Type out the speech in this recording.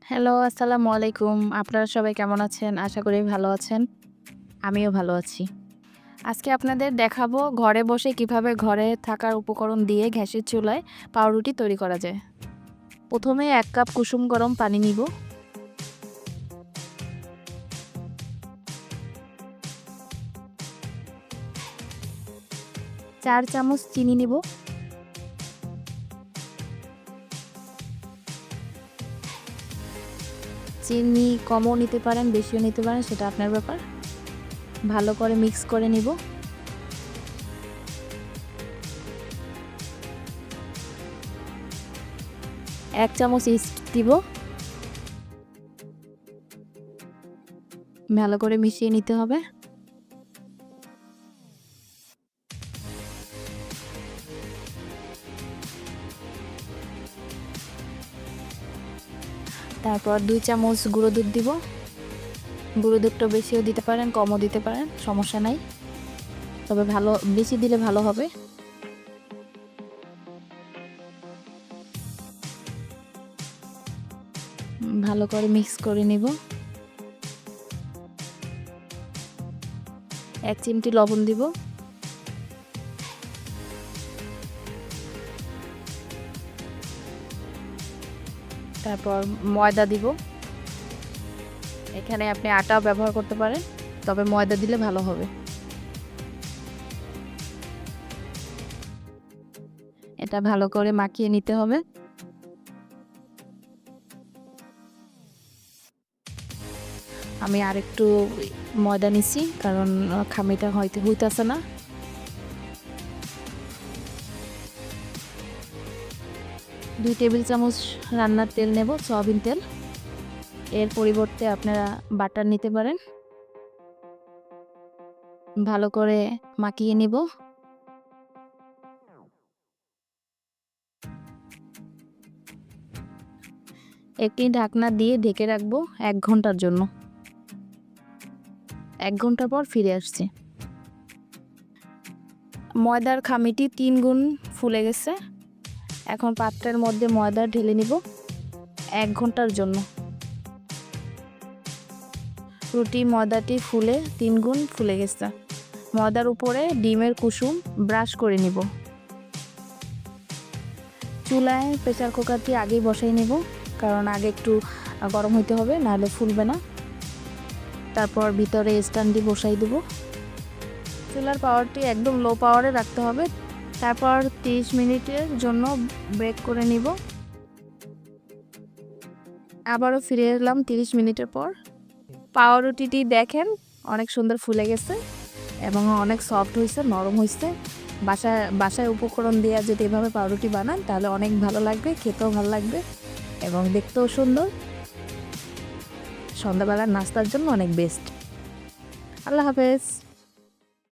Hello, আসসালামু আলাইকুম। আপনারা সবাই কেমন আছেন? আশা করি ভালো আছেন। আমিও ভালো আছি। আজকে আপনাদের দেখাবো ঘরে বসে কিভাবে ঘরে থাকা উপকরণ দিয়ে গ্যাসের চুলায় পাউরুটি তৈরি করা যায়। প্রথমে ১ কাপ কুসুম গরম পানি নিব। চার চামচ চিনি নিব। চিনি কমও নিতে পারেন, বেশিও নিতে পারেন, সেটা আপনার ব্যাপার। ভালো করে মিক্স করে নিব। এক চামচ ইস্ট দিব। ভালো করে মিশিয়ে নিতে হবে। তারপর ২ চামচ গুঁড়ো দুধ দিব। গুঁড়ো দুধটা বেশিও দিতে পারেন, কমও দিতে পারেন, সমস্যা নাই। তবে বেশি দিলে ভালো হবে। ভালো করে মিক্স করে নিব। ১ চিমটি লবণ দিব। তারপর ময়দা দিব। এখানে আপনি আটাও ব্যবহার করতে পারেন, তবে ময়দা দিলে ভালো হবে। এটা ভালো করে মাখিয়ে নিতে হবে। আমি আরেকটু ময়দা নিছি, কারণ খামিটা হইতাছে না। দুই টেবিল চামচ রান্নার তেল নেব, সয়াবিন তেল। এর পরিবর্তে আপনারা বাটার নিতে পারেন। ভালো করে মাখিয়ে নিব। একটি ঢাকনা দিয়ে ঢেকে রাখবো ১ ঘন্টার জন্য। ১ ঘন্টা পর ফিরে আসছি। ময়দার খামিটি ৩ গুণ ফুলে গেছে। এখন পাত্রের মধ্যে ময়দা ঢেলে নিব ১ ঘন্টার জন্য। রুটি ময়দাটি ফুলে ৩ গুণ ফুলে গেছে। ময়দার উপরে ডিমের কুসুম ব্রাশ করে নিব। চুলায় প্রেসার কুকারটি আগেই বসাই নেব, কারণ আগে একটু গরম হইতে হবে, নাহলে ফুলবে না। তারপর ভিতরে স্ট্যান্ডটি বসাই দেব। চুলার পাওয়ারটি একদম লো পাওয়ারে রাখতে হবে। তারপর ৩০ মিনিটের জন্য ব্রেক করে নিব। আবারও ফিরে এলাম ৩০ মিনিটের পর। পাউরুটিটি দেখেন অনেক সুন্দর ফুলে গেছে এবং অনেক সফট হয়েছে, নরম হয়েছে। বাসায় উপকরণ দিয়ে যদি এভাবে পাউরুটি বানান তাহলে অনেক ভালো লাগবে, খেতেও ভালো লাগবে এবং দেখতেও সুন্দর। সন্ধ্যাবেলার নাস্তার জন্য অনেক বেস্ট। আল্লাহ হাফেজ।